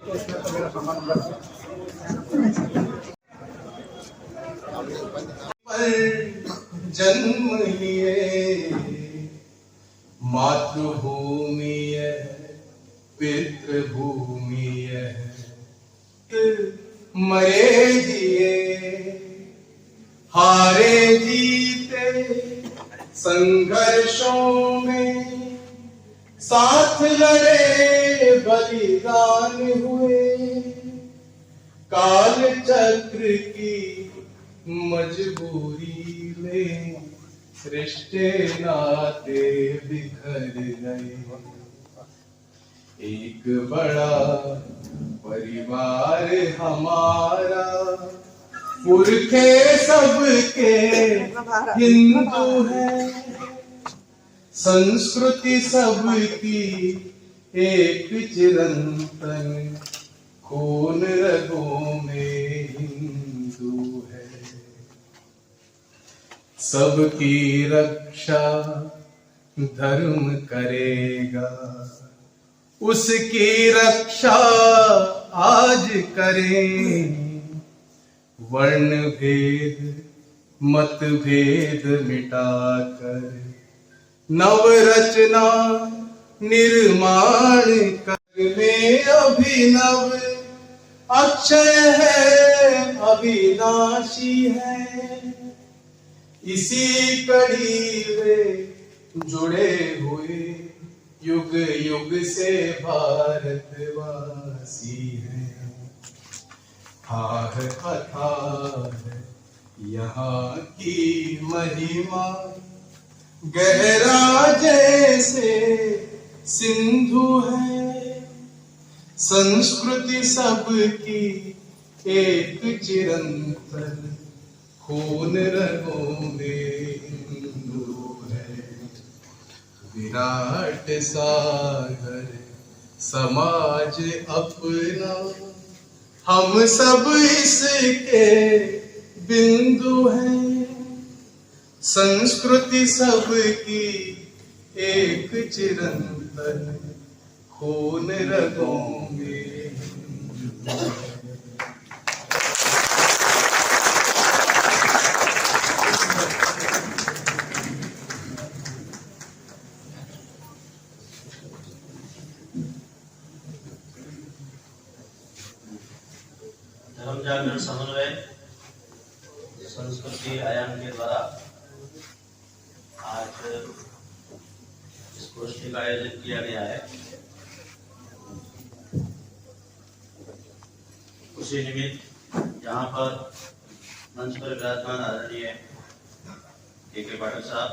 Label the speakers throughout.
Speaker 1: तो इसमें तो मेरा सामान पर
Speaker 2: जन्म लिए मातृभूमि पितृभूमि मरे जिए हारे जीते संघर्षों में साथ लड़े बलिदान हुए काल चक्र की मजबूरी में रिश्ते नाते बिखर गए। एक बड़ा परिवार हमारा पुरखे सबके हिंदू है संस्कृति सबकी एक चिरंतन खून रगों में हिंदू है। सबकी रक्षा धर्म करेगा उसकी रक्षा आज करें वर्ण भेद मत भेद मिटाकर नव रचना निर्माण करने अभिनव अक्षय है अविनाशी है। इसी कड़ी में जुड़े हुए युग युग से भारतवासी हैं। हार अथाह यहाँ की महिमा गहरा जैसे सिंधु है संस्कृति सबकी एक चिरंतन खून रगों में हिंदू है। विराट सागर समाज अपना हम सब इसके बिंदु हैं संस्कृति सबकी एक चिरंतन खून रगों में हिंदू है।
Speaker 3: धर्म जागरण समन्वय संस्कृति आयाम के द्वारा आज इस गोष्ठी का आयोजन किया गया है। उसी निमित्त यहाँ पर मंच पर विराजमान आदरणीय के पाठक साहब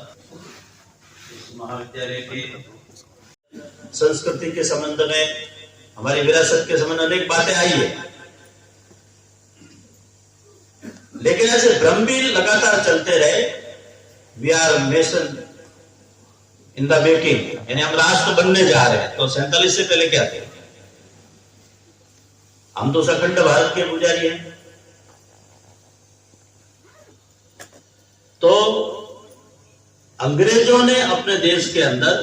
Speaker 3: इस महाविद्यालय के संस्कृति के संबंध में हमारी विरासत के संबंध में अनेक बातें आई है, लेकिन ऐसे भ्रम भी लगातार चलते रहे। We are nation in the making, यानी हम राष्ट्र बनने जा रहे हैं। तो 47 से पहले क्या थे? हम तो अखंड भारत के पुजारी हैं। तो अंग्रेजों ने अपने देश के अंदर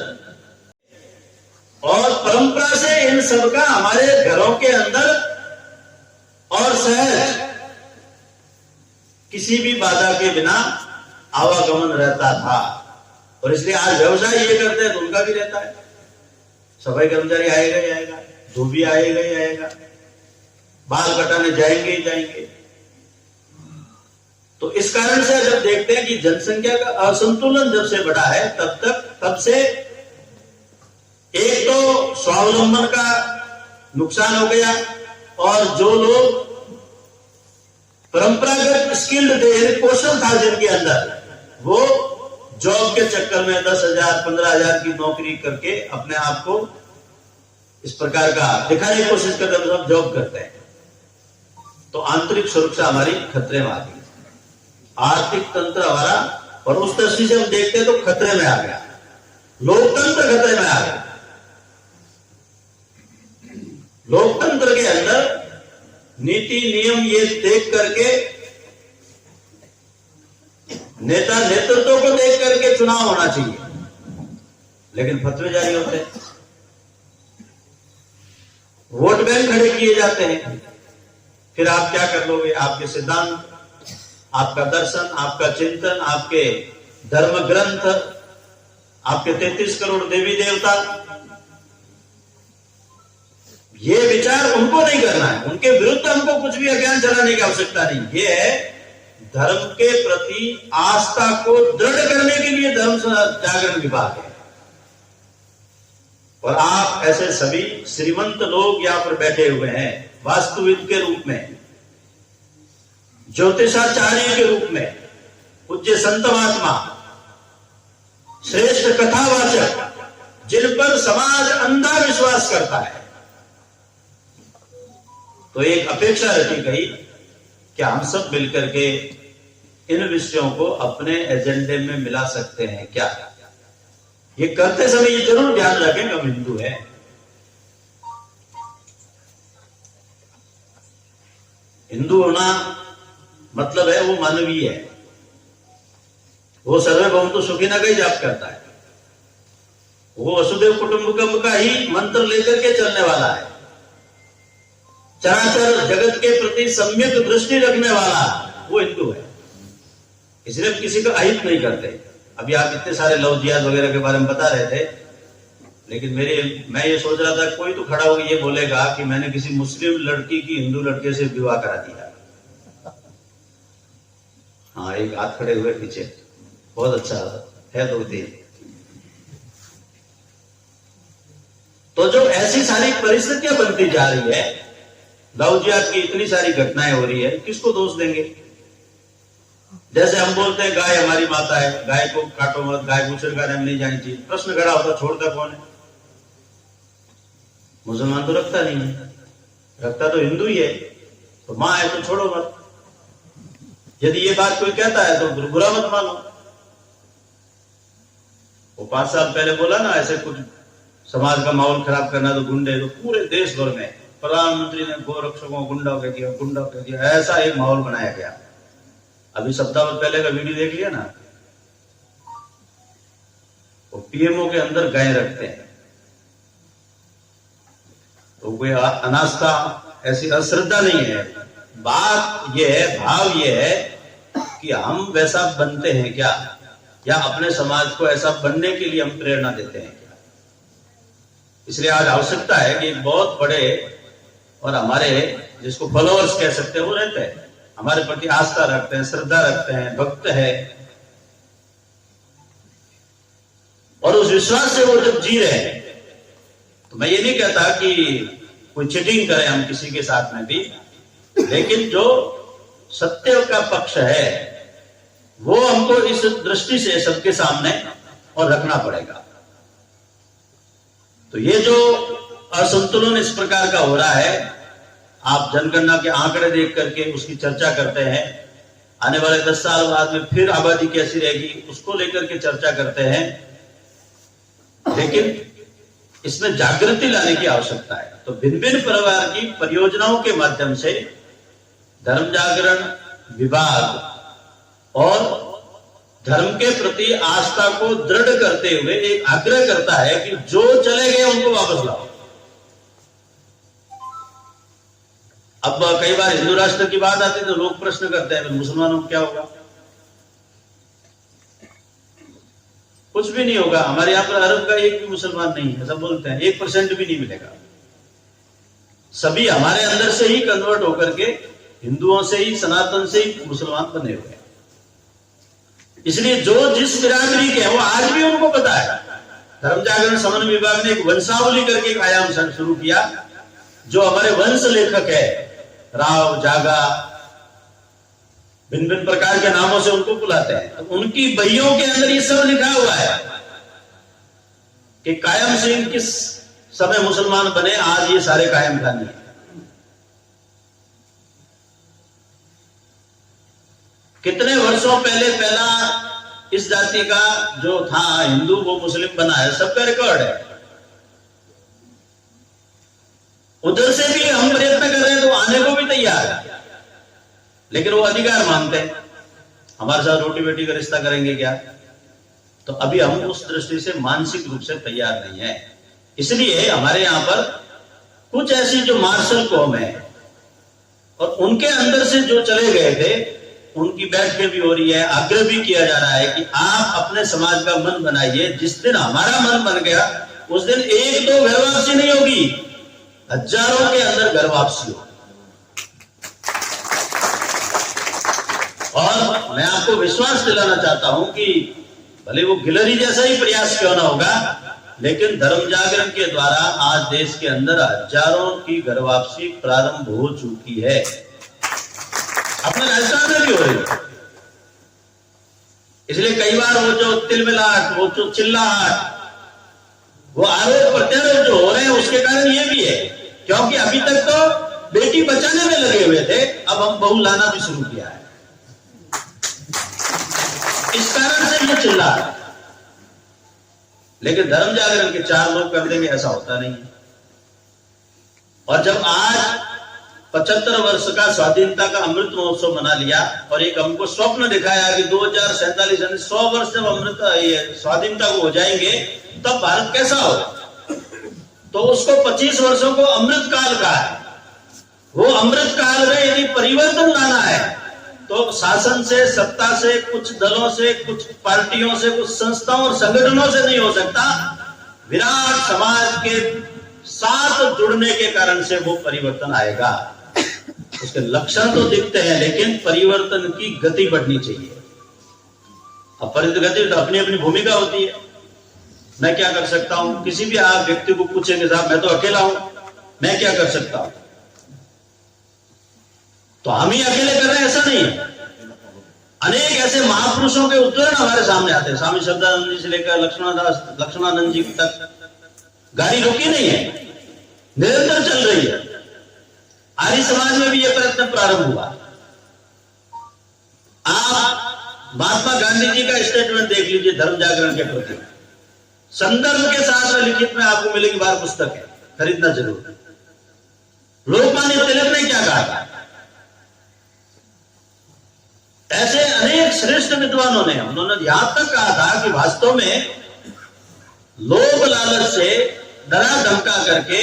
Speaker 3: और परंपरा से इन सबका हमारे घरों के अंदर और सहज किसी भी बाधा के बिना आवागमन रहता था। और इसलिए आज व्यवसाय ये करते हैं तो उनका भी रहता है। सफाई कर्मचारी आएगा ही आएगा, धोबी आएगा ही आएगा, बाल कटाने जाएंगे ही जाएंगे। तो इस कारण से जब देखते हैं कि जनसंख्या का असंतुलन जब से बढ़ा है तब से एक तो स्वावलंबन का नुकसान हो गया और जो लोग परंपरागत स्किल्ड थे, कौशल था जिनके अंदर, वो जॉब के चक्कर में 10,000 15,000 की नौकरी करके अपने आप को इस प्रकार का दिखाने की कोशिश करते हैं, सब जॉब करते हैं। तो आंतरिक सुरक्षा हमारी खतरे में आ गई, आर्थिक तंत्र हमारा, और उस दृष्टि से हम देखते हैं तो खतरे में आ गया, लोकतंत्र खतरे में आ गया। लोकतंत्र के अंदर नीति नियम ये देख करके, नेता नेतृत्व को देख करके चुनाव होना चाहिए, लेकिन फतवे जारी होते हैं। वोट बैंक खड़े किए जाते हैं। फिर आप क्या कर लोगे? आपके सिद्धांत, आपका दर्शन, आपका चिंतन, आपके धर्म ग्रंथ, आपके 33 करोड़ देवी देवता, ये विचार उनको नहीं करना है। उनके विरुद्ध हमको कुछ भी अभियान चलाने की आवश्यकता नहीं। ये है धर्म के प्रति आस्था को दृढ़ करने के लिए धर्म जागरण विभाग है। और आप ऐसे सभी श्रीमंत लोग यहां पर बैठे हुए हैं, वास्तुविद के रूप में, ज्योतिषाचार्य के रूप में, पूज्य संत महात्मा, श्रेष्ठ कथावाचक, जिन पर समाज अंधा विश्वास करता है। तो एक अपेक्षा रखी गई कि हम सब मिलकर के इन विषयों को अपने एजेंडे में मिला सकते हैं क्या। ये करते समय ये जरूर ध्यान रखें कि हम हिंदू हैं। हिंदू होना मतलब है वो मानवीय है, वो सर्वभौमतु सुखिनः का ही जाप करता है, वो वसुदेव कुटुंबकम का ही मंत्र लेकर के चलने वाला है, चराचर जगत के प्रति सम्यक दृष्टि रखने वाला वो हिंदू है। इसलिए किसी का अहित नहीं करते। अभी आप इतने सारे लव जिहाद वगैरह के बारे में बता रहे थे, लेकिन मैं ये सोच रहा था कोई तो खड़ा होकर ये बोलेगा कि मैंने किसी मुस्लिम लड़की की हिंदू लड़के से विवाह करा दिया। हाँ, एक हाथ खड़े हुए पीछे, बहुत अच्छा है। दो तीन तो जो ऐसी सारी परिस्थितियां बनती जा रही है, लव जिहाद की इतनी सारी घटनाएं हो रही है, किसको दोष देंगे? जैसे हम बोलते हैं गाय हमारी माता है, गाय को काटो मत, गाय बूचर का नहीं जानी चाहिए। प्रश्न खड़ा होता, छोड़ता कौन है? मुसलमान तो रखता नहीं है, रखता तो हिंदू ही है। तो माँ है तो छोड़ो मत। यदि ये बात कोई कहता है तो बुरा मत मानो। वो 5 साल पहले बोला ना, ऐसे कुछ समाज का माहौल खराब करना तो गुंडे, तो पूरे देश भर में प्रधानमंत्री ने गोरक्षकों को गुंडा कह दिया, गुंडा कह दिया, ऐसा एक माहौल बनाया गया। अभी सप्ताह पहले का वीडियो देख लिया ना, वो पीएमओ के अंदर गाय रखते हैं। तो कोई अनास्था, ऐसी अश्रद्धा नहीं है। बात यह है, भाव यह है कि हम वैसा बनते हैं क्या, या अपने समाज को ऐसा बनने के लिए हम प्रेरणा देते हैं क्या। इसलिए आज आवश्यकता है कि बहुत बड़े और हमारे जिसको फॉलोअर्स कह सकते हैं वो रहते हैं, हमारे प्रति आस्था रखते हैं, श्रद्धा रखते हैं, भक्त है, और उस विश्वास से वो जब जी रहे हैं। तो मैं ये नहीं कहता कि कोई चीटिंग करें हम किसी के साथ में भी, लेकिन जो सत्य का पक्ष है वो हमको इस दृष्टि से सबके सामने और रखना पड़ेगा। तो ये जो असंतुलन इस प्रकार का हो रहा है, आप जनगणना के आंकड़े देख करके उसकी चर्चा करते हैं, आने वाले 10 साल बाद में फिर आबादी कैसी रहेगी उसको लेकर के चर्चा करते हैं, लेकिन इसमें जागृति लाने की आवश्यकता है। तो भिन्न भिन्न प्रकार की परियोजनाओं के माध्यम से धर्म जागरण विभाग और धर्म के प्रति आस्था को दृढ़ करते हुए एक आग्रह करता है कि जो चले गए उनको वापस लाओ। अब कई बार हिंदू राष्ट्र की बात आती है तो लोग प्रश्न करते हैं मुसलमानों को क्या होगा? कुछ भी नहीं होगा। हमारे यहां पर अरब का एक भी मुसलमान नहीं है, सब बोलते हैं 1% भी नहीं मिलेगा। सभी हमारे अंदर से ही कन्वर्ट होकर के हिंदुओं से ही, सनातन से ही मुसलमान बने हुए हैं। इसलिए जो जिस बिरादरी के हैं वो आज भी उनको पता है। धर्म जागरण समन्वय विभाग ने एक वंशावली करके एक आयाम शुरू किया, जो हमारे वंश लेखक है राव, जागा, भिन्न भिन्न प्रकार के नामों से उनको बुलाते हैं। तो उनकी बहियों के अंदर ये सब लिखा हुआ है कि कायम सिंह किस समय मुसलमान बने, आज ये सारे कायम खानी है। कितने वर्षों पहले पहला इस जाति का जो था हिंदू वो मुस्लिम बना है, सबका रिकॉर्ड है। उधर से भी हम प्रयत्न कर रहे हैं तो आने को भी तैयार है, लेकिन वो अधिकार मानते हैं। हमारे साथ रोटी बेटी का रिश्ता करेंगे क्या? तो अभी हम उस दृष्टि से मानसिक रूप से तैयार नहीं है। इसलिए हमारे यहां पर कुछ ऐसी जो मार्शल कौम है और उनके अंदर से जो चले गए थे, उनकी बैठकें भी हो रही है, आग्रह भी किया जा रहा है कि आप अपने समाज का मन बनाइए। जिस दिन हमारा मन बन गया उस दिन एक दो घर वापसी नहीं होगी, हजारों के अंदर घर वापसी हो। और मैं आपको विश्वास दिलाना चाहता हूं कि भले वो गिलहरी जैसा ही प्रयास क्यों ना होगा, लेकिन धर्म जागरण के द्वारा आज देश के अंदर हजारों की घर वापसी प्रारंभ हो चुकी है। अपने राजस्थान में भी हो रही है। इसलिए कई बार वो जो तिलमिलाहट, वो जो चिल्लाहट, वो आरोप प्रत्यारोप जो हो रहे हैं, उसके कारण ये भी है क्योंकि अभी तक तो बेटी बचाने में लगे हुए थे, अब हम बहू लाना भी शुरू किया है। इस कारण से ये चिल्ला है। लेकिन धर्म जागरण के 4 लोग कर देंगे ऐसा होता नहीं है। और जब आज 75 वर्ष का स्वाधीनता का अमृत महोत्सव मना लिया और एक हमको स्वप्न दिखाया कि 2047 यानी 100 वर्ष जब अमृत स्वाधीनता को हो जाएंगे तब भारत कैसा हो, तो उसको 25 वर्षों को अमृत काल कहा है। वो अमृत काल में यदि परिवर्तन लाना है तो शासन से, सत्ता से, कुछ दलों से, कुछ पार्टियों से, कुछ संस्थाओं और संगठनों से नहीं हो सकता। विराट समाज के साथ जुड़ने के कारण से वो परिवर्तन आएगा। उसके लक्षण तो दिखते हैं लेकिन परिवर्तन की गति बढ़नी चाहिए। अब परिवर्तन गति तो अपनी अपनी भूमिका होती है। मैं क्या कर सकता हूं? किसी भी आप व्यक्ति को पूछेंगे साहब मैं तो अकेला हूं, मैं क्या कर सकता हूं? तो हम ही अकेले कर रहे हैं ऐसा नहीं है। अनेक ऐसे महापुरुषों के उदाहरण हमारे सामने आते हैं। स्वामी शब्दानंद जी से लेकर लक्ष्मणानंद जी तक गाड़ी रुकी नहीं है, निरंतर चल रही है। आर्य समाज में भी यह प्रयत्न प्रारंभ हुआ। आप महात्मा गांधी जी का स्टेटमेंट देख लीजिए धर्म जागरण के प्रति, संदर्भ के साथ में लिखित में आपको मिलेगी बार पुस्तक है, खरीदना जरूर। लोकमान्य तिलक ने क्या कहा था? ऐसे अनेक श्रेष्ठ विद्वानों ने, उन्होंने यहां तक कहा था कि वास्तव में लोभ लालच से डरा धमका करके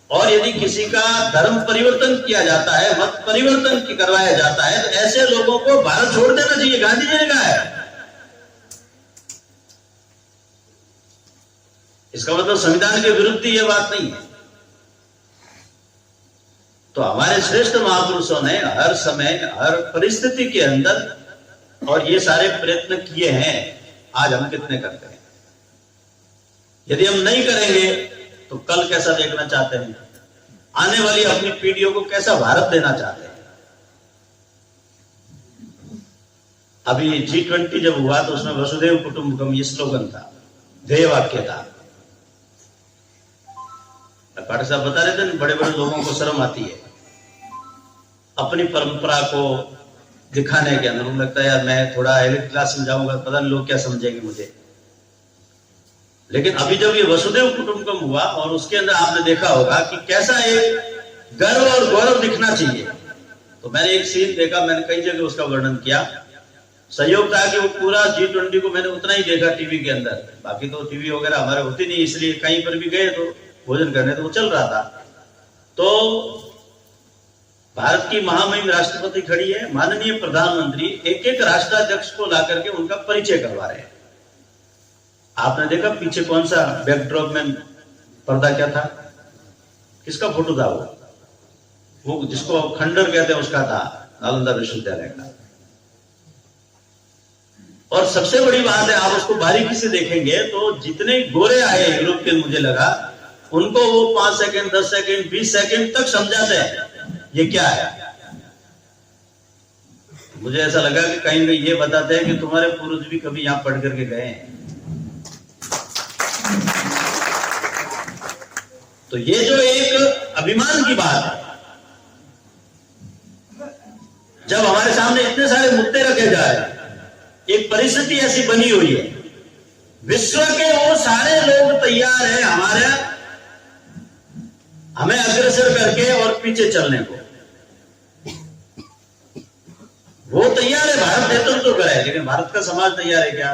Speaker 3: और यदि किसी का धर्म परिवर्तन किया जाता है, मत परिवर्तन करवाया जाता है, तो ऐसे लोगों को भारत छोड़ देना चाहिए। गांधी जी ने कहा है। इसका मतलब संविधान के विरुद्ध ये बात नहीं है। तो हमारे श्रेष्ठ महापुरुषों ने हर समय, हर परिस्थिति के अंदर और ये सारे प्रयत्न किए हैं। आज हम कितने करते हैं? यदि हम नहीं करेंगे तो कल कैसा देखना चाहते हैं? आने वाली अपनी पीढ़ियों को कैसा भारत देना चाहते हैं? अभी G20 जब हुआ तो उसमें वसुधैव कुटुंबकम ये स्लोगन था, ध्येय वाक्य था। पाठक साहब बता रहे थे बड़े बड़े लोगों को शर्म आती है अपनी परंपरा को दिखाने के अंदर। उन्हें लगता है यार मैं थोड़ा एलिट क्लास में जाऊंगा, पता नहीं लोग क्या समझेंगे मुझे। लेकिन अभी जब ये वसुधैव कुटुंबकम हुआ और उसके अंदर आपने देखा होगा कि कैसा एक गर्व और गौरव दिखना चाहिए। तो मैंने एक सीन देखा, मैंने कई जगह उसका वर्णन किया। संयोग था कि वो पूरा G20 को मैंने उतना ही देखा टीवी के अंदर, बाकी तो टीवी वगैरह हमारे होती नहीं, इसलिए कहीं पर भी गए तो भोजन करने तो वो चल रहा था। तो भारत की महामहिम राष्ट्रपति खड़ी है, माननीय प्रधानमंत्री एक एक राष्ट्राध्यक्ष को ला करके उनका परिचय करवा रहे हैं। आपने देखा पीछे कौन सा बैकड्रॉप में पर्दा क्या था? किसका फोटो था? वो जिसको खंडर कहते हैं उसका था, नालंदा विश्वविद्यालय का। और सबसे बड़ी बात है, आप उसको बारीकी से देखेंगे तो जितने गोरे आए यूरोपियन, मुझे लगा उनको वो 5 सेकंड, 10 सेकंड, 20 सेकंड तक समझाते हैं ये क्या है। मुझे ऐसा लगा कि कहीं ना ये बताते हैं कि तुम्हारे पूर्वज भी कभी यहां पढ़ करके गए हैं। तो ये जो एक अभिमान की बात है, जब हमारे सामने इतने सारे मुद्दे रखे जा रहे हैं, एक परिस्थिति ऐसी बनी हुई है, विश्व के वो सारे लोग तैयार हैं हमें अग्रसर करके और पीछे चलने को। वो तैयार है, भारत नेतृत्व तो करे, लेकिन भारत का समाज तैयार है क्या?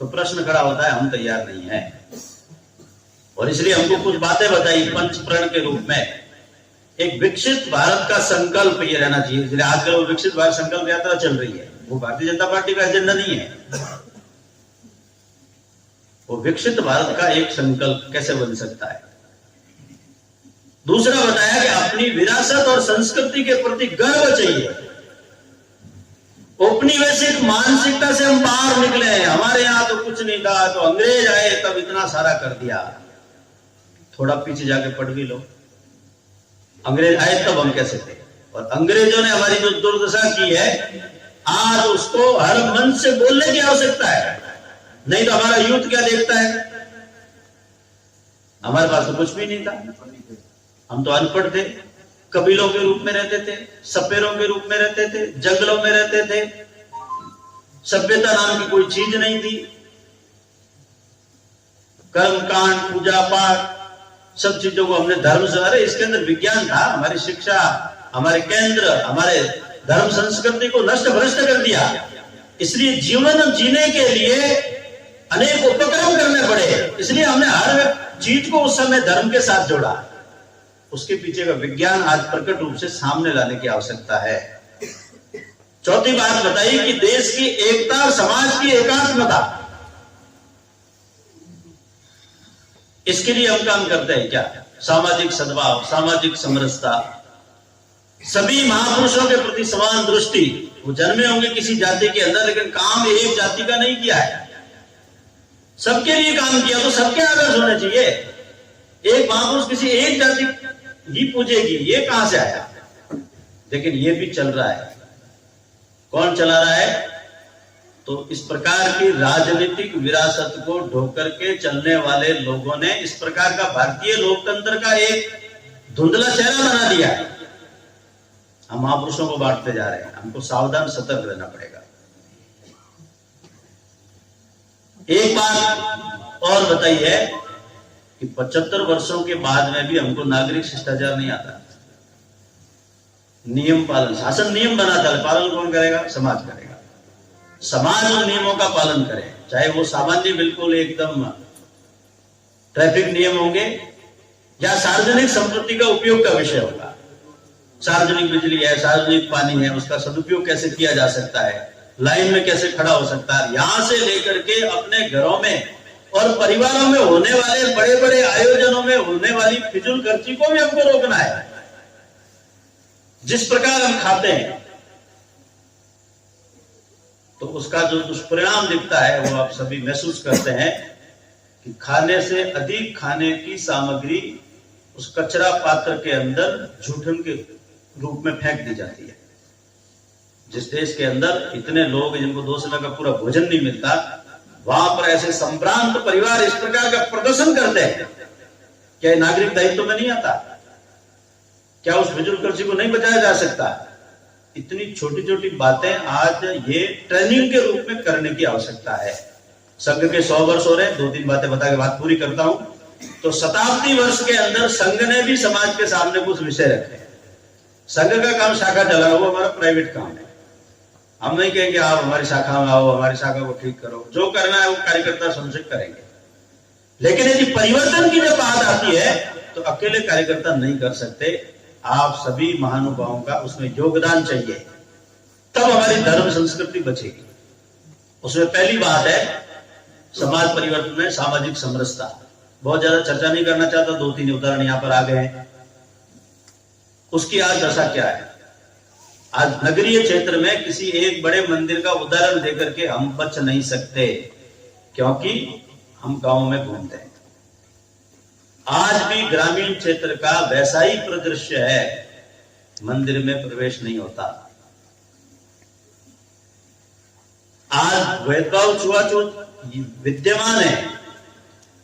Speaker 3: तो प्रश्न खड़ा होता है, हम तैयार नहीं है। और इसलिए हमको कुछ बातें बताई पंच प्रण के रूप में। एक विकसित भारत का संकल्प ये रहना चाहिए। इसलिए आजकल वो विकसित भारत संकल्प यात्रा चल रही है, वो भारतीय जनता पार्टी का एजेंडा नहीं है। वो विकसित भारत का एक संकल्प कैसे बन सकता है। दूसरा बताया कि अपनी विरासत और संस्कृति के प्रति गर्व चाहिए। औपनिवेशिक मानसिकता से हम बाहर निकले हैं। हमारे यहां तो कुछ नहीं था, तो अंग्रेज आए तब इतना सारा कर दिया। थोड़ा पीछे जाके पढ़ भी लो, अंग्रेज आए तब हम कैसे थे, और अंग्रेजों ने हमारी जो दुर्दशा की है, आज उसको हर मन से बोलने की आवश्यकता है। नहीं तो हमारा यूथ क्या देखता है, हमारे पास तो कुछ भी नहीं था, हम तो अनपढ़ थे, कबीलों के रूप में रहते थे, सपेरों के रूप में रहते थे, जंगलों में रहते थे, सभ्यता नाम की कोई चीज नहीं थी। कर्म कांड, पूजा पाठ, सब चीजों को हमने धर्म से, अरे इसके अंदर विज्ञान था। हमारी शिक्षा, हमारे केंद्र, हमारे धर्म संस्कृति को नष्ट भ्रष्ट कर दिया। इसलिए जीवन जीने के लिए अनेक उपक्रम करने पड़े। इसलिए हमने हर चीज को उस समय धर्म के साथ जोड़ा। उसके पीछे का विज्ञान आज प्रकट रूप से सामने लाने की आवश्यकता है। चौथी बात बताई कि देश की एकता, समाज की एकात्मता, इसके लिए हम काम करते हैं क्या? सामाजिक सद्भाव, सामाजिक समरसता, सभी महापुरुषों के प्रति समान दृष्टि। वो जन्मे होंगे किसी जाति के अंदर, लेकिन काम एक जाति का नहीं किया है, सबके लिए काम किया। तो सबके आदर्श होने चाहिए। एक महापुरुष किसी एक जाति ही पूजेगी, ये कहां से आया? लेकिन ये भी चल रहा है। कौन चला रहा है? तो इस प्रकार की राजनीतिक विरासत को ढोकर के चलने वाले लोगों ने इस प्रकार का भारतीय लोकतंत्र का एक धुंधला चेहरा बना दिया है। हम महापुरुषों को बांटते जा रहे हैं, हमको सावधान सतर्क रहना पड़ेगा। एक बात और बताई है कि 75 वर्षों के बाद में भी हमको नागरिक शिष्टाचार नहीं आता। नियम पालन, शासन नियम बनाता है, पालन कौन करेगा? समाज करेगा। समाज उन नियमों का पालन करे, चाहे वो सामान्य बिल्कुल एकदम ट्रैफिक नियम होंगे या सार्वजनिक संपत्ति का उपयोग का विषय होगा। सार्वजनिक बिजली है, सार्वजनिक पानी है, उसका सदुपयोग कैसे किया जा सकता है, लाइन में कैसे खड़ा हो सकता है, यहां से लेकर के अपने घरों में और परिवारों में होने वाले बड़े बड़े आयोजनों में होने वाली फिजूल खर्ची को भी हमको रोकना है। जिस प्रकार हम खाते हैं तो उसका जो दुष्परिणाम दिखता है वो आप सभी महसूस करते हैं कि खाने से अधिक खाने की सामग्री उस कचरा पात्र के अंदर जूठन के रूप में फेंक दी जाती है। जिस देश के अंदर इतने लोग जिनको 2 समय का पूरा भोजन नहीं मिलता, वहां पर ऐसे संभ्रांत परिवार इस प्रकार का प्रदर्शन करते हैं। क्या नागरिक दायित्व में नहीं आता? क्या उस फिजूल खर्ची को नहीं बचाया जा सकता? इतनी छोटी छोटी बातें आज ये ट्रेनिंग के रूप में करने की आवश्यकता है। संघ के 100 वर्ष हो रहे, 2-3 बातें बता के बात पूरी करता हूं। तो शताब्दी वर्ष के अंदर संघ ने भी समाज के सामने कुछ विषय रखे। संघ का काम शाखा चलाना, वो हमारा प्राइवेट काम है। हम नहीं कहेंगे आप हमारी शाखा में आओ, हमारी शाखा को ठीक करो। जो करना है वो कार्यकर्ता सुनिश्चित करेंगे। लेकिन यदि परिवर्तन की जब बात आती है तो अकेले कार्यकर्ता नहीं कर सकते। आप सभी महानुभावों का उसमें योगदान चाहिए, तब हमारी धर्म संस्कृति बचेगी। उसमें पहली बात है समाज परिवर्तन में सामाजिक समरसता। बहुत ज्यादा चर्चा नहीं करना चाहता, 2-3 उदाहरण यहां पर आ गए हैं। उसकी आज दशा क्या है? आज नगरीय क्षेत्र में किसी एक बड़े मंदिर का उदाहरण देकर के हम बच नहीं सकते, क्योंकि हम गांव में घूमते हैं। आज भी ग्रामीण क्षेत्र का वैसा ही परिदृश्य है, मंदिर में प्रवेश नहीं होता। आज भेदभाव, छुआछूत विद्यमान है।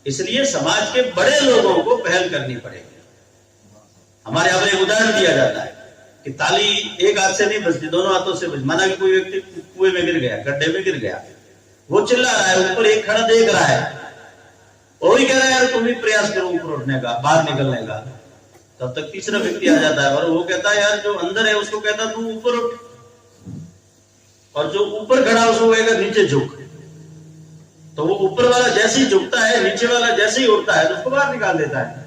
Speaker 3: इसलिए समाज के बड़े लोगों को पहल करनी पड़ेगी। हमारे यहां पर एक उदाहरण दिया जाता है कि ताली एक हाथ से नहीं बजती, दोनों हाथों से बजती। माना कि कोई व्यक्ति कुएं में गिर गया, गड्ढे में गिर गया, वो चिल्ला रहा है, ऊपर एक खड़ा देख रहा है, वही कह रहा है यार तुम भी प्रयास करो ऊपर उठने का, बाहर निकलने का। तब तक तीसरा व्यक्ति आ जाता है और वो कहता है यार जो अंदर है उसको कहता तू ऊपर उठ, और जो ऊपर खड़ा उसको कहेगा नीचे झुक। तो वो ऊपर वाला जैसे ही झुकता है, नीचे वाला जैसे ही उड़ता है तो उसको बाहर निकाल देता है।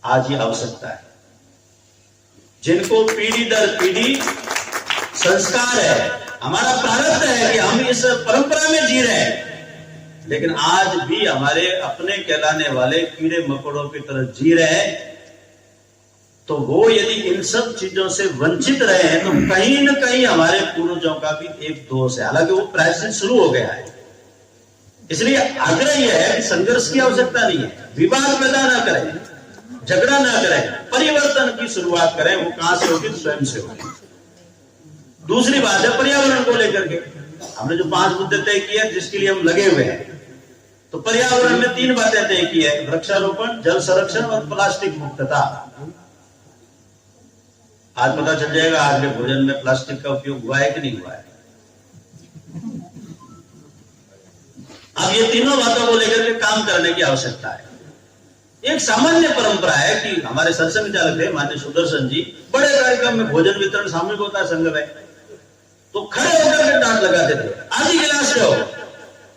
Speaker 3: आज ये आवश्यकता है। जिनको पीढ़ी दर पीढ़ी संस्कार है, हमारा प्रारब्ध है कि हम इस परंपरा में जी रहे हैं, लेकिन आज भी हमारे अपने कहलाने वाले कीड़े मकोड़ों की तरह जी रहे हैं, तो वो यदि इन सब चीजों से वंचित रहे हैं तो कहीं न कहीं हमारे पूर्वजों का भी एक दोष है। हालांकि वो प्रायश्चित शुरू हो गया है, इसलिए आग्रह यह है कि संघर्ष की आवश्यकता नहीं है, विवाद पैदा ना करें, झगड़ा ना करें, परिवर्तन की शुरुआत करें। वो कहां से होगी? स्वयं से होगी। दूसरी बात है पर्यावरण को लेकर के हमने जो 5 मुद्दे तय किए जिसके लिए हम लगे हुए हैं, तो पर्यावरण में 3 बातें तय की है: वृक्षारोपण, जल संरक्षण और प्लास्टिक मुक्तता। आज पता चल जाएगा आज के भोजन में प्लास्टिक का उपयोग हुआ है कि नहीं हुआ है। अब ये तीनों बातों को लेकर के काम करने की आवश्यकता है। एक सामान्य परंपरा है कि हमारे सत्संग चालक थे माननीय सुदर्शन जी, बड़े कार्यक्रम में भोजन वितरण सामूहिक होता है संघ में, तो खड़े होकर के डांट लगाते थे, आधी गिलास लो,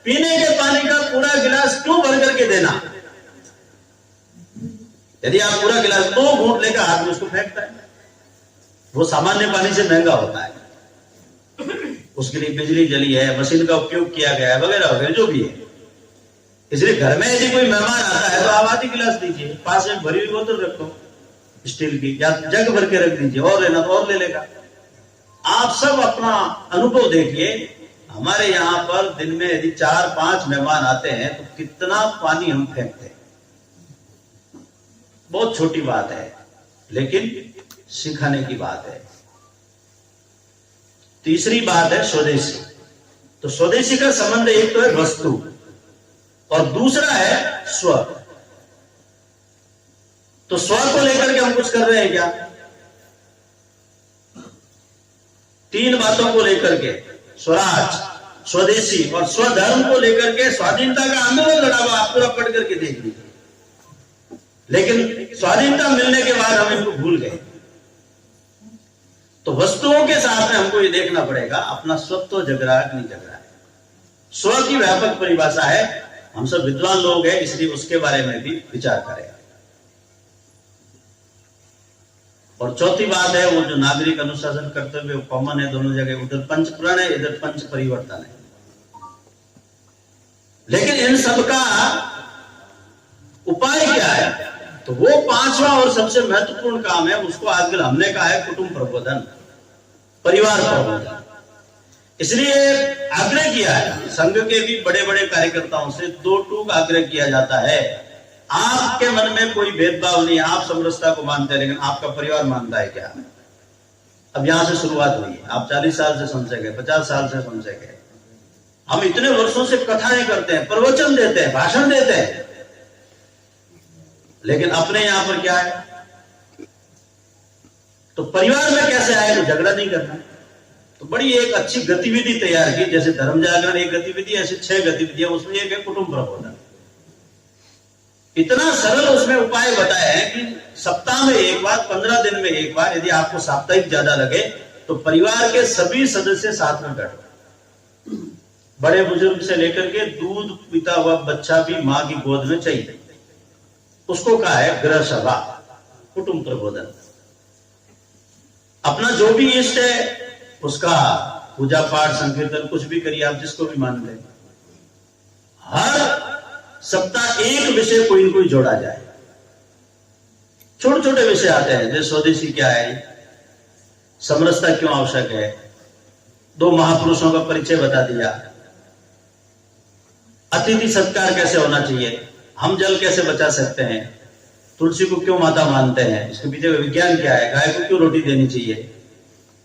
Speaker 3: पीने के पानी का पूरा गिलास क्यों भर करके देना? यदि आप पूरा गिलास 2 घूंट लेकर हाथ में उसको फेंकता है, वो सामान्य पानी से महंगा होता है, उसके लिए बिजली जली है, मशीन का उपयोग किया गया है, वगैरह वगैरह जो भी है। इसलिए घर में यदि कोई मेहमान आता है तो आप आधी गिलास दीजिए, पास में भरी हुई बोतल रखो स्टील की, या जग भर के रख दीजिए, और लेना तो और ले लेगा। आप सब अपना अनुभव देखिए, हमारे यहाँ पर दिन में यदि 4-5 मेहमान आते हैं तो कितना पानी हम फेंकते हैं। बहुत छोटी बात है, लेकिन सिखाने की बात है। तीसरी बात है स्वदेशी। तो स्वदेशी का संबंध एक तो है वस्तु और दूसरा है स्व। तो स्व को लेकर के हम कुछ कर रहे हैं क्या? 3 बातों को लेकर के, स्वराज, स्वदेशी और स्वधर्म को लेकर के स्वाधीनता का आंदोलन लड़ा हुआ, आप पूरा पढ़ करके देख लीजिए। लेकिन स्वाधीनता मिलने के बाद हम इनको भूल गए। तो वस्तुओं के साथ में हमको ये देखना पड़ेगा अपना स्वत्व जग रहा है कि नहीं जग रहा है। स्व की व्यापक परिभाषा है, हम सब विद्वान लोग हैं इसलिए उसके बारे में भी विचार करें। और चौथी बात है वो जो नागरिक अनुशासन कर्तव्य कॉमन है दोनों जगह, उधर पंच प्रण है, इधर पंच परिवर्तन है। लेकिन इन सबका उपाय क्या है? तो वो 5वां और सबसे महत्वपूर्ण काम है, उसको आजकल हमने कहा है कुटुंब प्रबोधन, परिवार प्रबोधन। इसलिए आग्रह किया है संघ के भी बड़े बड़े कार्यकर्ताओं से, 2 टूक आग्रह किया जाता है। आपके मन में कोई भेदभाव नहीं, आप समरसता को मानते हैं, लेकिन आपका परिवार मानता है क्या? अब यहां से शुरुआत हुई है। आप 40 साल से समझे गए, 50 साल से समझे गए, हम इतने वर्षों से कथाएं करते हैं, प्रवचन देते हैं, भाषण देते हैं, लेकिन अपने यहां पर क्या है? तो परिवार में कैसे आए? तो झगड़ा नहीं करना। तो बड़ी एक अच्छी गतिविधि तैयार की, जैसे धर्म जागरण एक गतिविधि, ऐसे 6 गतिविधियां, उसमें एक है कुटुंब प्रबोधन। इतना सरल उसमें उपाय बताए हैं कि सप्ताह में एक बार, 15 दिन में एक बार, यदि आपको साप्ताहिक ज्यादा लगे तो परिवार के सभी सदस्य साथ में बैठो। बड़े बुजुर्ग से लेकर के दूध पीता हुआ बच्चा भी मां की गोद में चाहिए, उसको कहा है गृह सभा, कुटुंब प्रबोधन। अपना जो भी इष्ट है उसका पूजा पाठ संकीर्तन कुछ भी करिए, आप जिसको भी मान लें। हर सप्ताह एक विषय कोई न कोई जोड़ा जाए। छोटे छोटे विषय आते हैं, जैसे स्वदेशी क्या है, समरसता क्यों आवश्यक है, 2 महापुरुषों का परिचय बता दिया, अतिथि सत्कार कैसे होना चाहिए, हम जल कैसे बचा सकते हैं, तुलसी को क्यों माता मानते हैं, इसके पीछे विज्ञान क्या है, गाय को क्यों रोटी देनी चाहिए,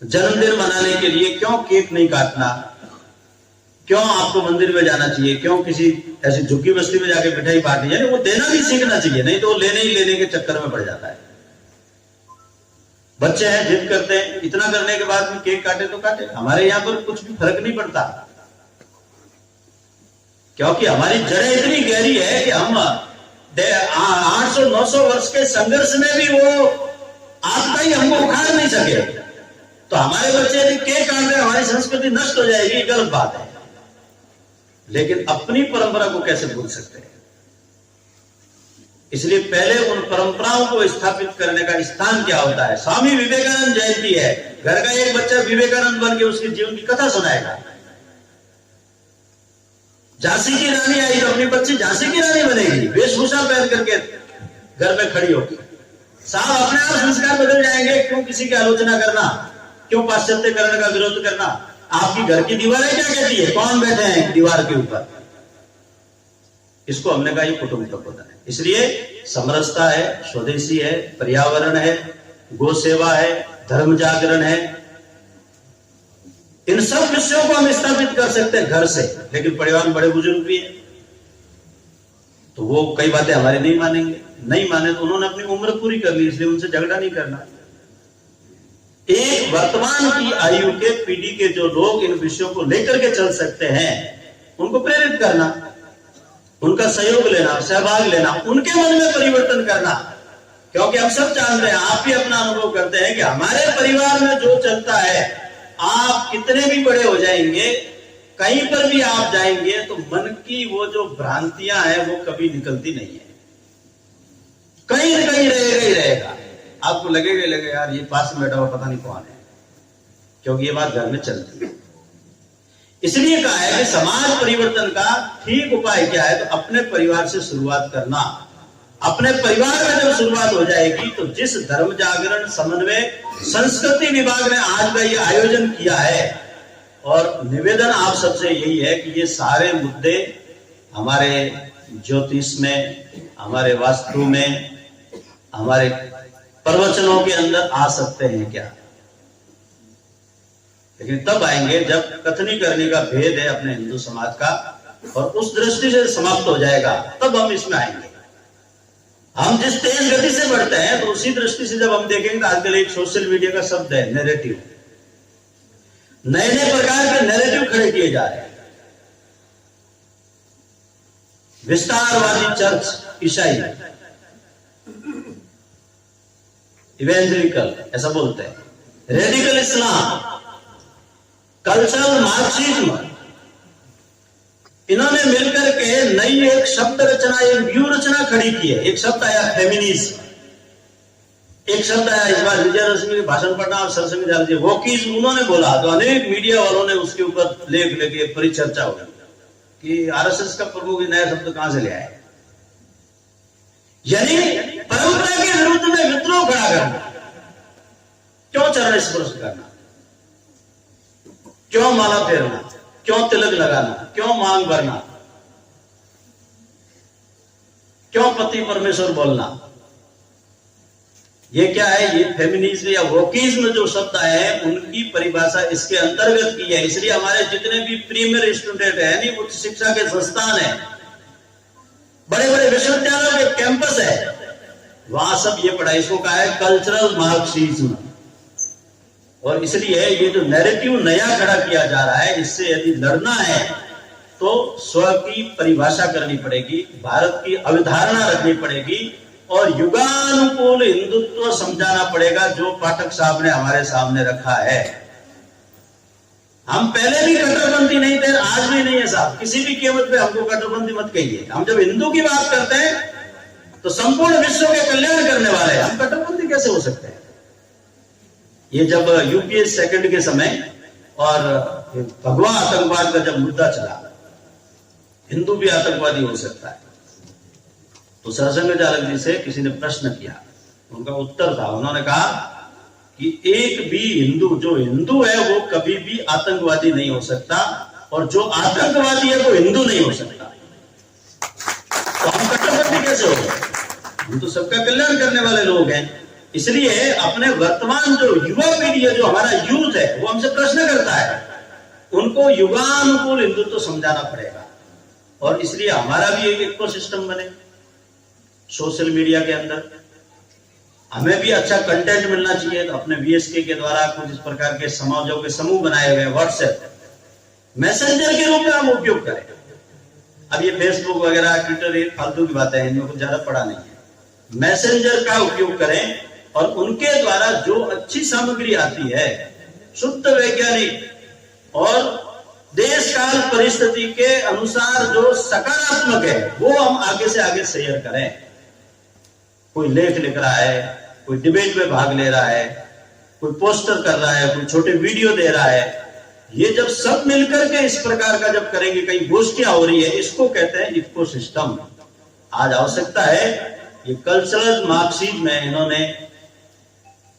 Speaker 3: जन्मदिन मनाने के लिए क्यों केक नहीं काटना, क्यों आपको मंदिर में जाना चाहिए, क्यों किसी ऐसी झुग्गी बस्ती में जाके मिठाई बांटनी, यानी वो देना भी सीखना चाहिए, नहीं तो वो लेने ही लेने के चक्कर में पड़ जाता है। बच्चे हैं जिद करते हैं, इतना करने के बाद भी केक काटे तो काटे। हमारे यहाँ पर कुछ भी फर्क नहीं पड़ता, क्योंकि हमारी जड़ें इतनी गहरी है कि हम 800-900 वर्ष के संघर्ष में भी वो आपका ही हमको उखाड़ नहीं सके। तो हमारे बच्चे यदि केक काट रहे, हमारी संस्कृति नष्ट हो जाएगी, गलत बात है। लेकिन अपनी परंपरा को कैसे भूल सकते हैं? इसलिए पहले उन परंपराओं को स्थापित करने का स्थान क्या होता है? स्वामी विवेकानंद जयंती है, घर का एक बच्चा विवेकानंद बन के उसके जीवन की कथा सुनाएगा। झांसी की रानी आई तो अपनी बच्ची झांसी की रानी बनेगी, वेशभूषा पहन करके घर में खड़ी होगी। साहब अपने आप संस्कार बदल जाएंगे। क्यों किसी की आलोचना करना, क्यों पाश्चात्यकरण का विरोध करना? आपकी घर की दीवारें क्या कहती है? कौन बैठे हैं दीवार के ऊपर? इसको हमने कहा ये कुटुंब तत्वों है। इसलिए समरसता है, स्वदेशी है, पर्यावरण है, गो सेवा है, धर्म जागरण है, इन सब विषयों को हम स्थापित कर सकते हैं घर से। लेकिन परिवार में बड़े बुजुर्ग भी हैं, तो वो कई बातें हमारी नहीं मानेंगे। नहीं माने तो उन्होंने अपनी उम्र पूरी कर ली, इसलिए उनसे झगड़ा नहीं करना। एक वर्तमान की आयु के पीढ़ी के जो लोग इन विषयों को लेकर के चल सकते हैं, उनको प्रेरित करना, उनका सहयोग लेना, सहभाग लेना, उनके मन में परिवर्तन करना। क्योंकि हम सब जानते हैं, आप भी अपना अनुभव करते हैं कि हमारे परिवार में जो चलता है, आप कितने भी बड़े हो जाएंगे, कहीं पर भी आप जाएंगे तो मन की वो जो भ्रांतियां हैं वो कभी निकलती नहीं है, कहीं न कहीं रहेगा ही रहेगा। आपको लगेगा यार ये पास में बैठा हुआ पता नहीं कौन है, क्योंकि ये बात घर में चलती है। इसलिए कहा है कि समाज परिवर्तन का ठीक उपाय क्या है? तो अपने परिवार से शुरुआत करना। अपने परिवार में जब शुरुआत हो जाएगी तो जिस धर्म जागरण समन्वय संस्कृति विभाग ने आज का ये आयोजन किया है, और निवेदन आप सबसे यही है कि ये सारे मुद्दे हमारे ज्योतिष में, हमारे वास्तु में, हमारे प्रवचनों के अंदर आ सकते हैं क्या? लेकिन तब आएंगे जब कथनी करने का भेद है अपने हिंदू समाज का, और उस दृष्टि से समाप्त हो जाएगा, तब हम इसमें आएंगे। हम जिस तेज गति से बढ़ते हैं, तो उसी दृष्टि से जब हम देखेंगे तो आजकल एक सोशल मीडिया का शब्द है नैरेटिव। नए नए प्रकार के नैरेटिव खड़े किए जा रहे हैं। विस्तारवादी चर्च, ईसाई, इवेंजलिकल ऐसा बोलते हैं, रेडिकल इस्लाम, कल्चरल मार्क्सिज्म, इन्होंने मिलकर के नई एक शब्द रचना, एक व्यू रचना खड़ी की है। एक शब्द आया फेमिनिज्म, एक शब्द आया इस बार विजय रश्मि के भाषण पढ़ना और सरसंघ जाल वोकिज्म उन्होंने बोला, तो अनेक मीडिया वालों ने उसके ऊपर लेख लेके परिचर्चा हुई कि आरएसएस का प्रमुख नया शब्द कहां से ले आए। यानी परंपरा के विरुद्ध में विद्रोह खड़ा करना। क्यों चरण स्पर्श करना, क्यों माला फेरना, क्यों तिलक लगाना, क्यों मांग भरना, क्यों पति परमेश्वर बोलना? ये क्या है? ये फेमिनिज्म या वोकिज्म जो शब्द आए हैं, उनकी परिभाषा इसके अंतर्गत की है। इसलिए हमारे जितने भी प्रीमियर स्टूडेंट है, यानी उच्च शिक्षा के संस्थान है, बड़े बड़े विश्वविद्यालयों के कैंपस है, वहां सब ये पढ़ाई, इसको कहा है कल्चरल मार्क्सिज्म। और इसलिए ये जो नैरेटिव नया खड़ा किया जा रहा है, इससे यदि लड़ना है तो स्व की परिभाषा करनी पड़ेगी, भारत की अवधारणा रखनी पड़ेगी, और युगानुकूल हिंदुत्व समझाना पड़ेगा, जो पाठक साहब ने हमारे सामने रखा है। हम पहले भी कट्टरपंथी नहीं थे, आज भी नहीं है साहब। किसी भी कीमत पे हमको कट्टरपंथी मत कहिए। हम जब हिंदू की बात करते हैं तो संपूर्ण विश्व के कल्याण करने वाले, हम कट्टरपंथी कैसे हो सकते हैं? ये जब यूपीएस सेकंड के समय और भगवा आतंकवाद का जब मुद्दा चला, हिंदू भी आतंकवादी हो सकता है, तो सरसंघ चालक जी से किसी ने प्रश्न किया, उनका उत्तर था, उन्होंने कहा कि एक भी हिंदू, जो हिंदू है वो कभी भी आतंकवादी नहीं हो सकता, और जो आतंकवादी है वो हिंदू नहीं हो सकता। तो हम कट्टरपंथी कैसे हो गए? हम तो सबका कल्याण करने वाले लोग हैं। इसलिए अपने वर्तमान जो युवा पीढ़ी है, जो हमारा यूथ है, वो हमसे प्रश्न करता है, उनको युगानुकूल हिंदुत्व समझाना पड़ेगा। और इसलिए हमारा भी एक इकोसिस्टम बने सोशल मीडिया के अंदर, हमें भी अच्छा कंटेंट मिलना चाहिए। तो अपने वीएसके के द्वारा कुछ इस प्रकार के समाजों के समूह बनाए हुए, व्हाट्सएप मैसेंजर के रूप में हम उपयोग करें। अब ये फेसबुक वगैरह, ट्विटर, ये फालतू की बातें हैं, इनमें कुछ ज्यादा पड़ा नहीं है। मैसेंजर का उपयोग करें, और उनके द्वारा जो अच्छी सामग्री आती है, शुद्ध वैज्ञानिक और देश काल परिस्थिति के अनुसार जो सकारात्मक है वो हम आगे से आगे शेयर करें। कोई लेख लिख रहा है, कोई डिबेट में भाग ले रहा है, कोई पोस्टर कर रहा है, कोई छोटे वीडियो दे रहा है, ये जब सब मिलकर के इस प्रकार का जब करेंगे, कई गोष्ठियां हो रही है, इसको कहते हैं इकोसिस्टम। आज आवश्यकता है ये कल्चरल मार्क्सिज्म में इन्होंने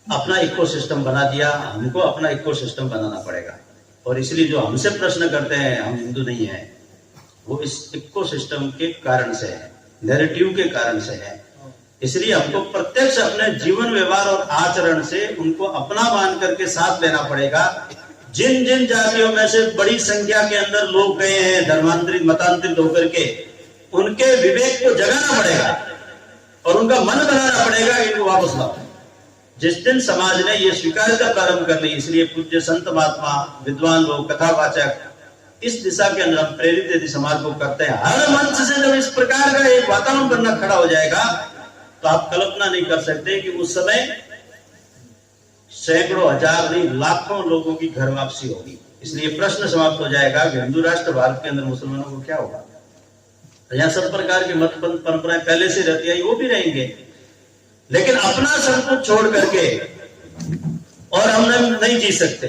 Speaker 3: अपना इकोसिस्टम बना दिया, हमको अपना इकोसिस्टम बनाना पड़ेगा। और इसलिए जो हमसे प्रश्न करते हैं हम हिंदू नहीं है, वो इस इकोसिस्टम के कारण से है, नैरेटिव के कारण से है। इसलिए हमको प्रत्यक्ष अपने जीवन व्यवहार और आचरण से उनको अपना मान करके साथ लेना पड़ेगा। जिन जिन जातियों में से बड़ी संख्या के अंदर लोग गए हैं धर्मांतरित मतांतरित होकर के, उनके विवेक को जगाना पड़ेगा और उनका मन बनाना पड़ेगा कि इनको वापस लाओ। जिस दिन समाज ने यह स्वीकार्यता प्रारंभ कर ली, इसलिए पूज्य संत महात्मा, विद्वान लोग, कथावाचक इस दिशा के अंदर हम प्रेरित यदि समाज को करते हैं, हर मंच से जब इस प्रकार का एक वातावरण बनना खड़ा हो जाएगा तो आप कल्पना नहीं कर सकते कि उस समय सैकड़ों हजार नहीं लाखों लोगों की घर वापसी होगी। इसलिए प्रश्न समाप्त हो जाएगा कि हिंदू राष्ट्र भारत के अंदर मुसलमानों को क्या होगा। यहाँ सब प्रकार के मत परंपराएं पहले से रहती है, वो भी रहेंगे, लेकिन अपना सब कुछ छोड़ करके और हम नहीं जी सकते।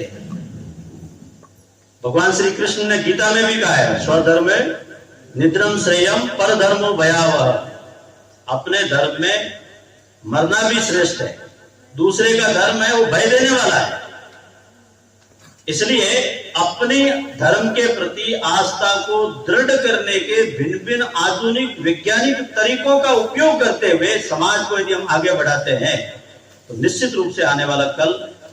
Speaker 3: भगवान श्री कृष्ण ने गीता में भी कहा है, स्वधर्म निद्रम श्रेयम पर धर्मो भयावह। अपने धर्म में मरना भी श्रेष्ठ है, दूसरे का धर्म है वो भय देने वाला है। इसलिए अपने धर्म के प्रति आस्था को दृढ़ करने के भिन्न भिन्न आधुनिक वैज्ञानिक तरीकों का उपयोग करते हुए समाज को यदि हम आगे बढ़ाते हैं तो निश्चित रूप से आने वाला कल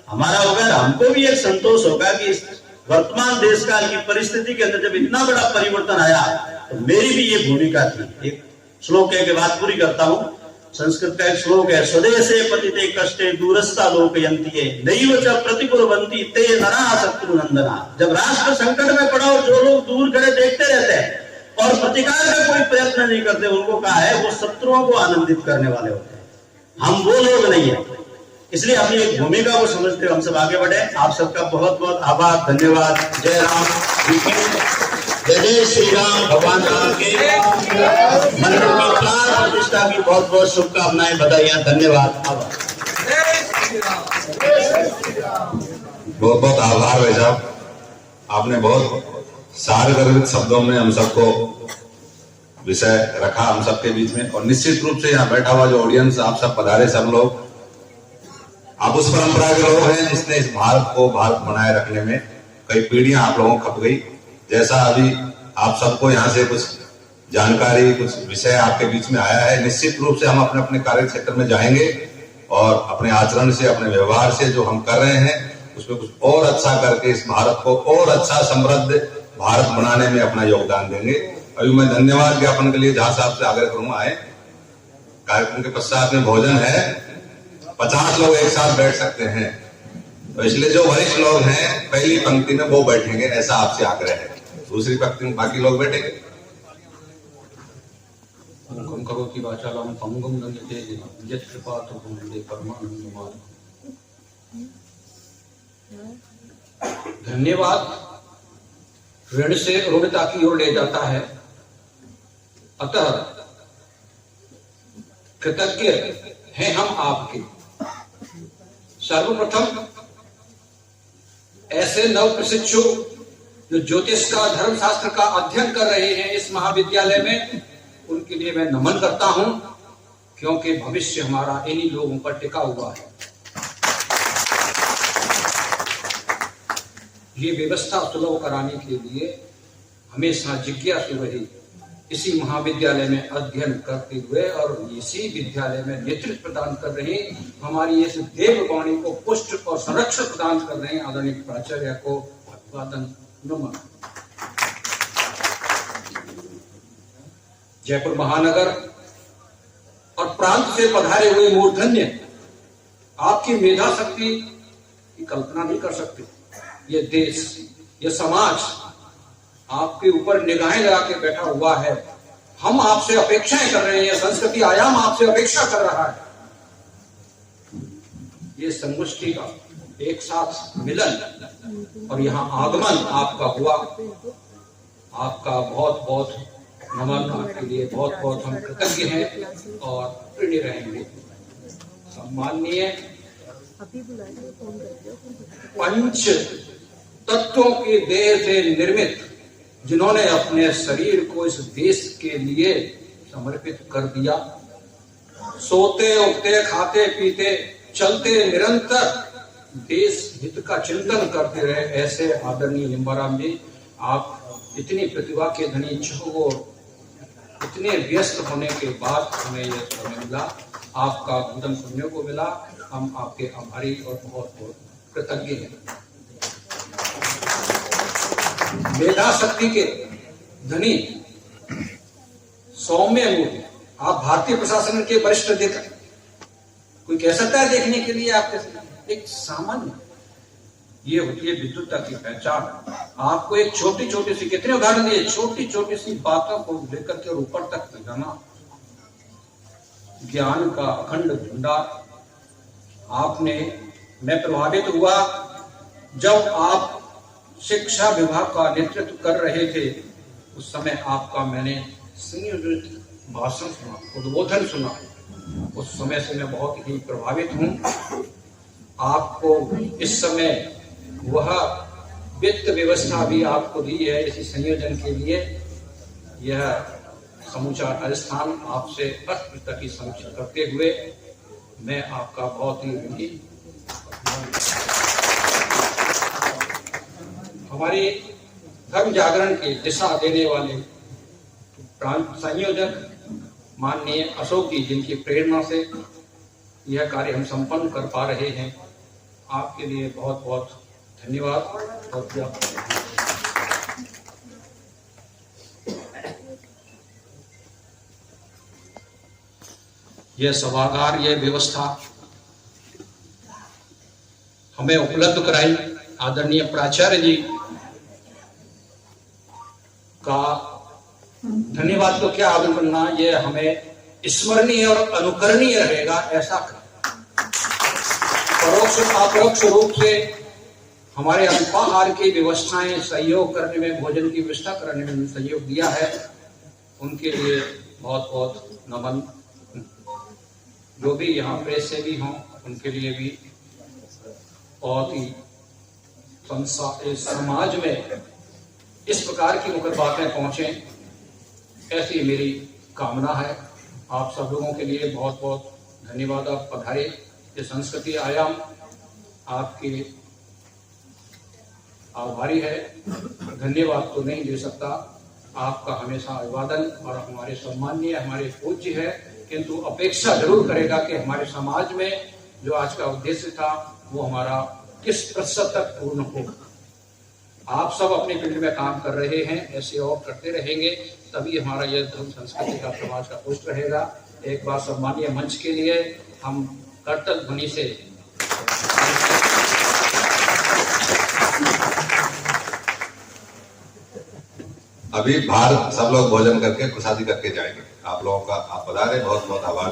Speaker 3: हमारा होगा। हमको भी एक संतोष होगा कि इस वर्तमान देश काल की परिस्थिति के अंदर जब इतना बड़ा परिवर्तन आया तो मेरी भी ये भूमिका थी। एक श्लोक है के बात पूरी करता हूं। संस्कृत का एक श्लोक है, स्वदेशे पतिते कष्टे दूरस्था लोकयन्ति नैव च प्रतिकुर्वन्ति ते नराः शत्रुनन्दना। जब राष्ट्र संकट में पड़ा और जो लोग दूर खड़े देखते रहते हैं और प्रतिकार का कोई प्रयत्न नहीं करते, उनको कहा है वो शत्रुओं को आनंदित करने वाले होते हैं। हम वो लोग नहीं है। इसलिए अपनी एक भूमिका को समझते हुए हम सब आगे बढ़े। आप सबका बहुत बहुत आभार, धन्यवाद। जय राम, जय जय श्री राम। भगवान राम के मंदिर की प्राण प्रतिष्ठा की बहुत बहुत शुभकामनाएं, बधाइयां, धन्यवाद।
Speaker 1: बहुत बहुत आभार भाई साहब, आपने बहुत सारगर्भित शब्दों में हम सबको विषय रखा हम सबके बीच में। और निश्चित रूप से यहाँ बैठा हुआ जो ऑडियंस, आप सब पधारे सब लोग, आप उस परंपरा के लोग हैं जिसने इस भारत को भारत बनाए रखने में कई पीढ़ियां आप लोगों को खप गई। जैसा अभी आप सबको यहाँ से कुछ जानकारी, कुछ विषय आपके बीच में आया है, निश्चित रूप से हम अपने अपने कार्य क्षेत्र में जाएंगे और अपने आचरण से, अपने व्यवहार से जो हम कर रहे हैं उसमें कुछ और अच्छा करके इस भारत को और अच्छा समृद्ध भारत बनाने में अपना योगदान देंगे। अभी मैं धन्यवाद ज्ञापन के लिए जहां साहब से आग्रह करूंगा आए। कार्यक्रम के पश्चात में भोजन है, 50 लोग एक साथ बैठ सकते हैं, तो इसलिए जो वरिष्ठ लोग हैं पहली पंक्ति में वो बैठेंगे, ऐसा आपसे आग्रह है। दूसरी पंक्ति में बाकी लोग बैठेंगे।
Speaker 4: करोति वाचालं पंगुं लंघयते यत्कृपातमहं वन्दे परमानन्दमाधवम्। धन्यवाद ऋण से ऋणता की ओर ले जाता है, अतः कृतज्ञ हैं हम आपके। सर्वप्रथम ऐसे नव प्रशिक्षु जो ज्योतिष का, धर्मशास्त्र का अध्ययन कर रहे हैं इस महाविद्यालय में, उनके लिए मैं नमन करता हूं, क्योंकि भविष्य हमारा इन्हीं लोगों पर टिका हुआ है। ये व्यवस्था सुलभ कराने के लिए हमेशा जिज्ञासु रही, इसी महाविद्यालय में अध्ययन करते हुए और इसी विद्यालय में नेतृत्व प्रदान कर रहे हमारी इस देववाणी को पुष्ट और संरक्षण प्रदान कर रहे आदरणीय प्राचार्य को अभिवादन, नमन। जयपुर महानगर और प्रांत से पधारे हुए मूर्धन्य आपकी मेधा शक्ति की कल्पना नहीं कर सकते। ये देश, ये समाज आपके ऊपर निगाहें लगा के बैठा हुआ है। हम आपसे अपेक्षाएं कर रहे हैं, संस्कृति आयाम आपसे अपेक्षा कर रहा है। ये संगोष्ठी का एक साथ मिलन और यहाँ आगमन आपका हुआ, आपका बहुत बहुत नमन, आपके लिए बहुत बहुत हम कृतज्ञ हैं और ऋणी रहेंगे। सम्माननीय पंच तत्वों की देह से निर्मित, जिन्होंने अपने शरीर को इस देश के लिए समर्पित कर दिया, सोते उठते खाते पीते चलते निरंतर देश हित का चिंतन करते रहे, ऐसे आदरणीय लिम्बाराम जी, आप इतनी प्रतिभा के धनी इच्छुक और इतने व्यस्त होने के बाद हमें यह समय मिला, आपका वंदन सुनने को मिला। हम आपके आभारी और बहुत बहुत कृतज्ञ हैं। मेधा शक्ति के धनी सौम्य मूर्ति, आप भारतीय प्रशासन के वरिष्ठ अधिकारी, कोई कह सकता है देखने के लिए आपके एक सामान्य, ये होती है विद्वता की पहचान। आपको एक छोटी छोटी सी, कितने उदाहरण दिए, छोटी छोटी सी बातों को लेकर के ऊपर तक जाना, ज्ञान का अखंड भंडार आपने। मैं प्रभावित हुआ जब आप शिक्षा विभाग का नेतृत्व कर रहे थे, उस समय आपका मैंने संयोजित भाषण सुना, उद्बोधन सुना, उस समय से मैं बहुत ही प्रभावित हूं। आपको इस समय वह वित्त व्यवस्था भी आपको दी है इसी संयोजन के लिए। यह समूचा राजस्थान आपसे अस्पष्टता की समीक्षा करते हुए मैं आपका बहुत ही हमारे धर्म जागरण की दिशा देने वाले प्रांत संयोजक माननीय अशोक जी, जिनकी प्रेरणा से यह कार्य हम संपन्न कर पा रहे हैं, आपके लिए बहुत बहुत धन्यवाद। यह सभागार, यह व्यवस्था हमें उपलब्ध कराई आदरणीय प्राचार्य जी का धन्यवाद तो क्या आदर करना, यह हमें स्मरणीय और अनुकरणीय रहेगा। ऐसा परोक्ष अपरोक्ष रूप से हमारे अल्पाहार की व्यवस्थाएं सहयोग करने में, भोजन की व्यवस्था करने में सहयोग दिया है, उनके लिए बहुत बहुत नमन। जो भी यहाँ प्रेस से भी हों, उनके लिए भी बहुत ही समाज में इस प्रकार की मुख्य बातें पहुंचे, ऐसी मेरी कामना है। आप सब लोगों के लिए बहुत बहुत धन्यवाद। आप पधारे, ये संस्कृति आयाम आपके आभारी है, धन्यवाद तो नहीं दे सकता। आपका हमेशा अभिवादन और हमारे सम्माननीय, हमारे पूज्य है, किंतु अपेक्षा जरूर करेगा कि हमारे समाज में जो आज का उद्देश्य था वो हमारा किस प्रतिशत तक पूर्ण हो। आप सब अपने फील्ड में काम कर रहे हैं, ऐसे और करते रहेंगे, तभी हमारा यह धर्म संस्कृति का समाज का पुष्ट रहेगा। एक बार सम्मानीय मंच के लिए हम कर्तव्य ध्वनि से
Speaker 1: अभी बाहर सब लोग भोजन करके प्रसादी करके जाएंगे। आप लोगों का आप पधारे, बहुत बहुत आभार।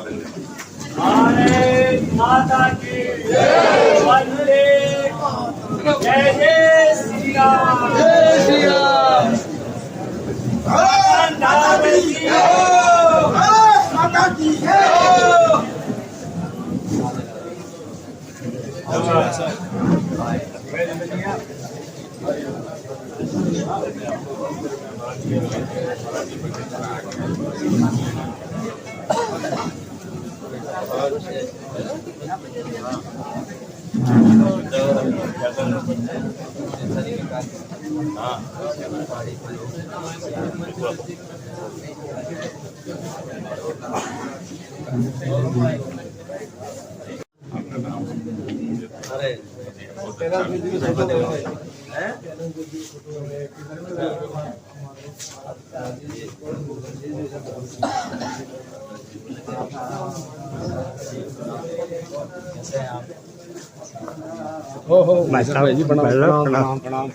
Speaker 5: भारत माता की जय, वंदे जय जय श्री राम, जय श्री राम। भारत माता की जय।
Speaker 6: भाई जी प्रणाम प्रणाम।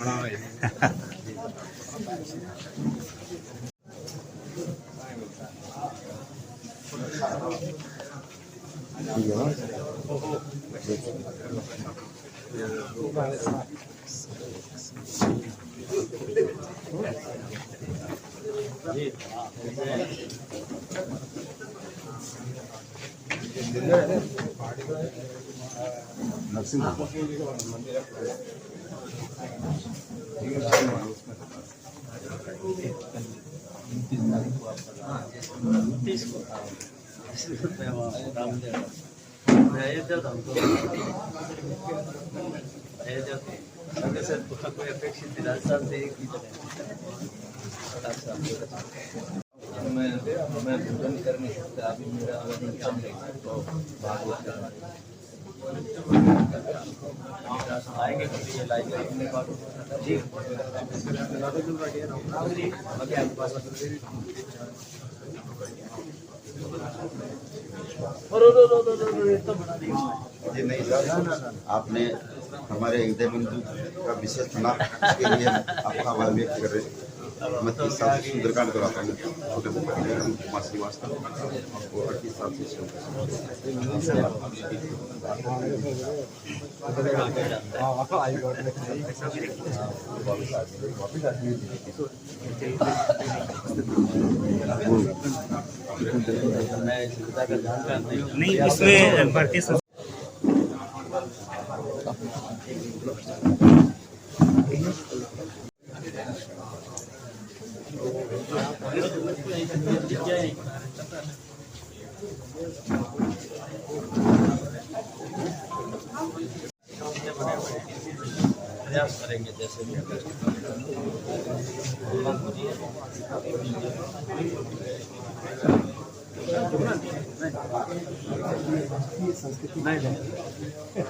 Speaker 2: मैं भोजन कर नहीं सकता अभी मेरा काम नहीं तो आएंगे कभी ये लाइव अपने पास जी
Speaker 7: जी नहीं सर, आपने हमारे हृदय बिंदु का विशेष चुना इसके लिए आपका आभार व्यक्त कर रहे हैं। मैं 30 साल से सुंदरकांड कराता हूँ छोटे कुमार श्रीवास्तव और 38 साल से
Speaker 6: नहीं इसमें भारतीय
Speaker 3: प्रयास करेंगे जैसे भी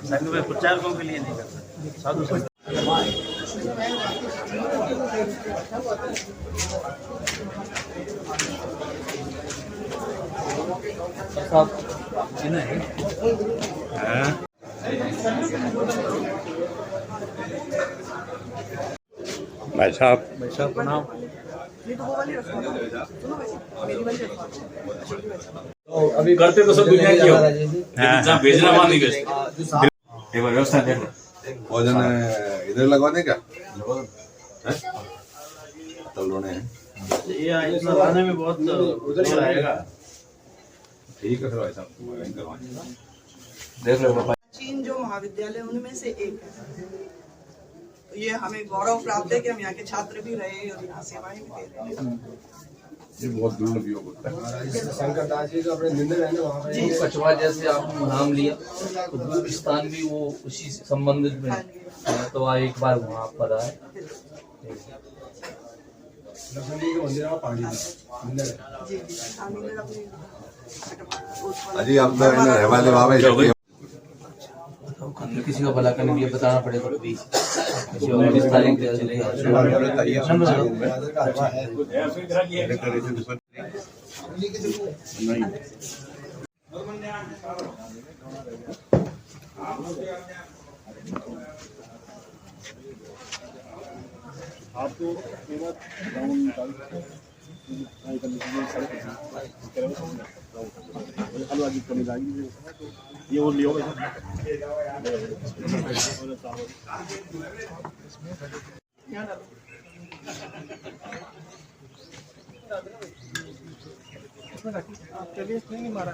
Speaker 3: संघ में प्रचारकों के लिए नहीं करता साधु संघ
Speaker 6: भाई साहब
Speaker 3: प्रणाम।
Speaker 8: तो अभी करते तो सब दुनिया की हो जहाँ भेजना वहाँ नहीं भेजते एक बार व्यवस्था देख
Speaker 1: भोजन इधर लगवाने क्या तलोड़े हैं
Speaker 3: ये बनाने में बहुत देर आएगा।
Speaker 1: ठीक है फिर ऐसा करवाएंगे।
Speaker 8: देख लो पापा
Speaker 9: चीन जो महाविद्यालय उनमें से एक है। तो ये हमें गौरव प्राप्त है कि हम यहाँ के छात्र भी रहे और यहाँ सेवाएं भी दे रहे हैं।
Speaker 1: ये बहुत दुर्लभ योग होता है।
Speaker 2: शंकर दास जी का अपने निंदन है ना वहाँ पे
Speaker 8: कछुआ जैसे आपने नाम लिया तो दूर स्थान भी वो उसी से संबंधित में है। तो आप एक बार वहाँ पर आए
Speaker 2: मंदिर में पानी मंदिर है।
Speaker 9: जी जी हम इधर अपने
Speaker 1: अजी आप तो रहवाले वावे
Speaker 8: किसी का भला करने के लिए बताना पड़ेगा किसी और किस तारीख पे
Speaker 2: आपको ये वो लियो
Speaker 5: चलिए नहीं मारा